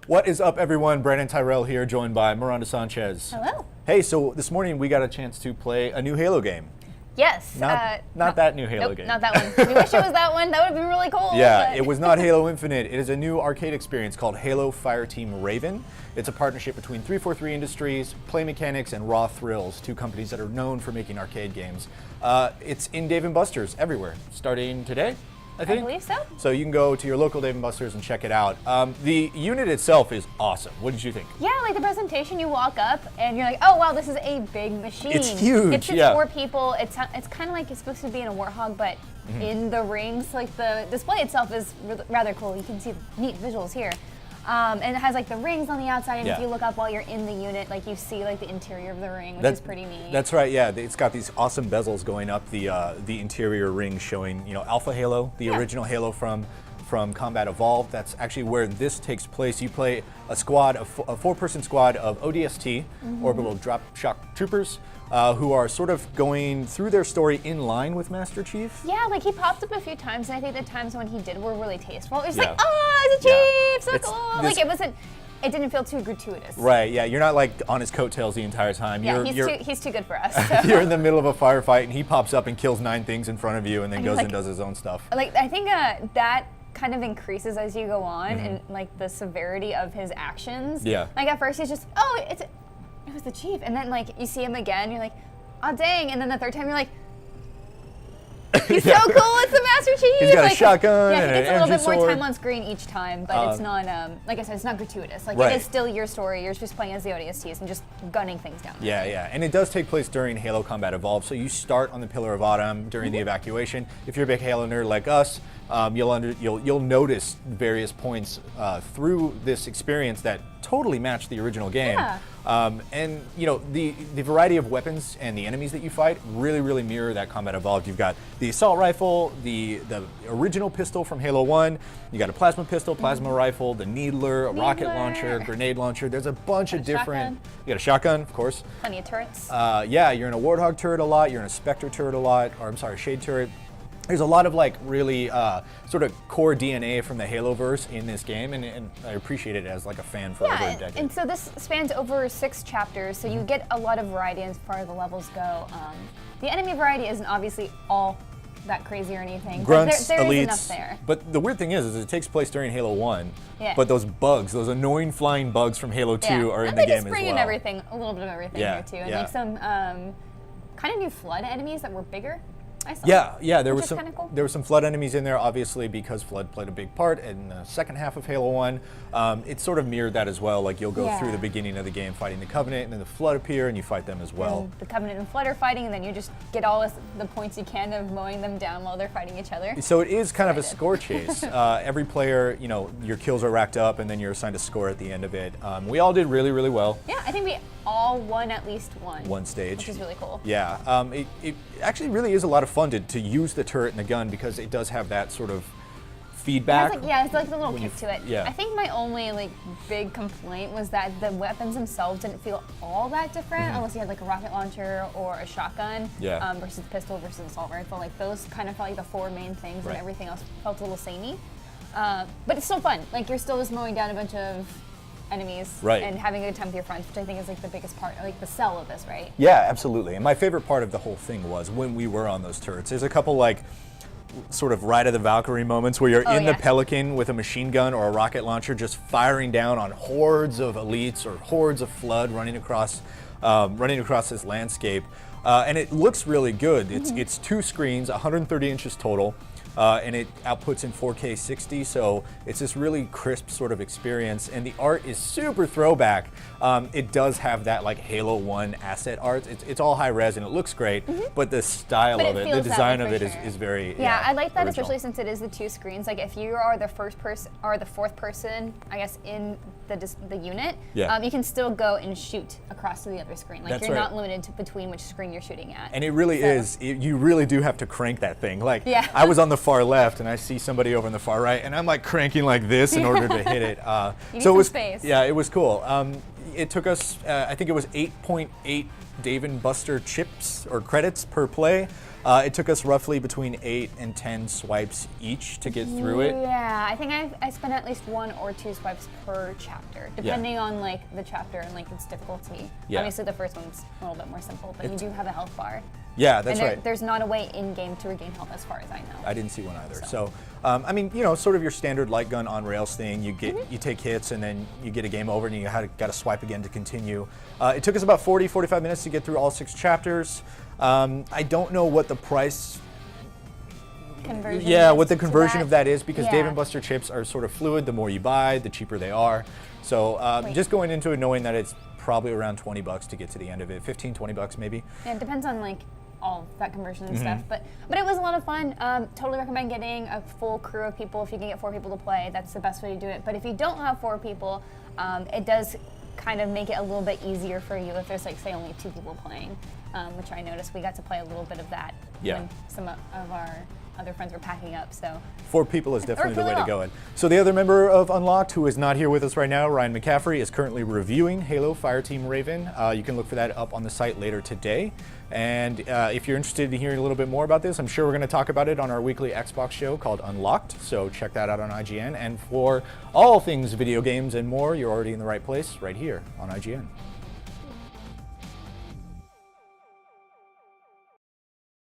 What is up, everyone? Brandon Tyrell here, joined by Miranda Sanchez. Hello. Hey, so this morning we got a chance to play a new Halo game. Yes. Not that new Halo game. Not that one. We wish it was that one. That would have been really cool. Yeah, but... it was not Halo Infinite. It is a new arcade experience called Halo Fireteam Raven. It's a partnership between 343 Industries, Play Mechanics, and Raw Thrills, two companies that are known for making arcade games. It's in Dave & Buster's everywhere, starting today, I think. I believe so. So you can go to your local Dave & Buster's and check it out. The unit itself is awesome. What did you think? Yeah, like the presentation, you walk up and you're like, oh wow, this is a big machine. It's huge. It's just 4 people. It's kind of like it's supposed to be in a Warthog, but in the rings. Like the display itself is rather cool. You can see neat visuals here. And it has like the rings on the outside, and if you look up while you're in the unit, like you see like the interior of the ring, which is pretty neat. That's right, yeah. It's got these awesome bezels going up the interior ring, showing Alpha Halo, the original Halo from Combat Evolved. That's actually where this takes place. You play a squad, a 4-person squad of ODST, Orbital Drop Shock Troopers, who are sort of going through their story in line with Master Chief. Yeah, like he popped up a few times, and I think the times when he did were really tasteful. It was like, oh, it's a Chief, so cool. Like it didn't feel too gratuitous. Right, yeah, you're not like on his coattails the entire time. Yeah, he's too good for us. So. You're in the middle of a firefight, and he pops up and kills 9 things in front of you, and then goes and does his own stuff. Like, I think that kind of increases as you go on, and like the severity of his actions. Yeah. Like at first he's just, oh, it was the Chief, and then like you see him again, you're like, oh dang, and then the third time you're like, he's so cool, it's the Master Chief. He's got a shotgun yeah, and he gets an a little bit sword. more time on screen each time, but it's not, like I said, it's not gratuitous. Like it is still your story. You're just playing as the ODSTs and just gunning things down. Yeah, yeah, and it does take place during Halo Combat Evolved. So you start on the Pillar of Autumn during the evacuation. If you're a big Halo nerd like us, you'll notice various points through this experience that totally match the original game. Yeah. And the variety of weapons and the enemies that you fight really mirror that Combat Evolved. You've got the assault rifle, the original pistol from Halo 1. You got a plasma pistol, plasma rifle, the needler, a rocket launcher, grenade launcher. There's a bunch of different. You got a shotgun, of course. Plenty of turrets. Yeah, you're in a Warthog turret a lot. You're in a Spectre turret a lot, or I'm sorry, Shade turret. There's a lot of like really sort of core DNA from the Haloverse in this game, and I appreciate it as like a fan for over a decade. And so this spans over 6 chapters, so you get a lot of variety as far as the levels go. The enemy variety isn't obviously all that crazy or anything. Grunts, but there elites. is enough there. But the weird thing is it takes place during Halo 1, Yeah. but those bugs, those annoying flying bugs from Halo 2 are in the game as well. They just bring in everything, a little bit of everything here too, and like some kind of new flood enemies that were bigger. Yeah, there was some kinda cool. there were some Flood enemies in there, obviously, because Flood played a big part in the second half of Halo 1. It sort of mirrored that as well. Like you'll go through the beginning of the game fighting the Covenant, and then the Flood appear, and you fight them as well. And the Covenant and Flood are fighting, and then you just get all the points you can of mowing them down while they're fighting each other. So it is kind of a score chase. Every player, your kills are racked up, and then you're assigned a score at the end of it. We all did really well. Yeah, I think we all won at least one stage, which is really cool. Yeah, it actually really is a lot of fun to use the turret and the gun, because it does have that sort of feedback. It's like a little kick to it. Yeah. I think my only like big complaint was that the weapons themselves didn't feel all that different, unless you had like a rocket launcher or a shotgun versus pistol versus assault rifle. Like those kind of felt like the 4 main things, and everything else felt a little samey. But it's still fun. Like you're still just mowing down a bunch of enemies and having a good time with your friends, which I think is like the biggest part, like the sell of this, right? Yeah, absolutely. And my favorite part of the whole thing was when we were on those turrets. There's a couple like sort of Ride of the Valkyrie moments where you're in the Pelican with a machine gun or a rocket launcher, just firing down on hordes of elites or hordes of Flood running across this landscape, and it looks really good. It's 2 screens, 130 inches total. And it outputs in 4K 60, so it's this really crisp sort of experience, and the art is super throwback. It does have that like Halo 1 asset art. It's all high res and it looks great, but the style of it, the design of it is very I like that, original. especially since it is the 2 screens. Like if you are the first person or the 4th person, I guess, in the unit, you can still go and shoot across to the other screen. Like you're not limited to between which screen you're shooting at. And it really is. You really do have to crank that thing. Like I was on the far left and I see somebody over on the far right, and I'm like cranking like this in order to hit it. You need some space. Yeah, it was cool. it took us, I think it was 8.8 Dave & Buster chips or credits per play. It took us roughly between 8 and 10 swipes each to get through it. Yeah, I think I spent at least 1 or 2 swipes per chapter, depending on like the chapter and like its difficulty. Yeah. Obviously the first one's a little bit more simple, but you do have a health bar. Yeah, that's and right. There's not a way in-game to regain health as far as I know. I didn't see one either. So, I mean, you know, sort of your standard light gun on rails thing. You get, you take hits and then you get a game over and you got to swipe again to continue. It took us about 45 minutes to get through all 6 chapters. I don't know what the price Conversion. Yeah, what the conversion of that is, because Yeah. Dave & Buster chips are sort of fluid. The more you buy, the cheaper they are. So just going into it knowing that it's probably around $20 to get to the end of it, 15, $20 maybe. Yeah, it depends on like all that conversion and stuff, but it was a lot of fun. Totally recommend getting a full crew of people. If you can get 4 people to play, that's the best way to do it. But if you don't have 4 people, it does kind of make it a little bit easier for you if there's like say only 2 people playing, which I noticed we got to play a little bit of that when some of our other friends were packing up. So 4 people is definitely the way to go in. So the other member of Unlocked, who is not here with us right now, Ryan McCaffrey, is currently reviewing Halo Fireteam Raven. You can look for that up on the site later today. And if you're interested in hearing a little bit more about this, I'm sure we're going to talk about it on our weekly Xbox show called Unlocked. So check that out on IGN. And for all things video games and more, you're already in the right place right here on IGN.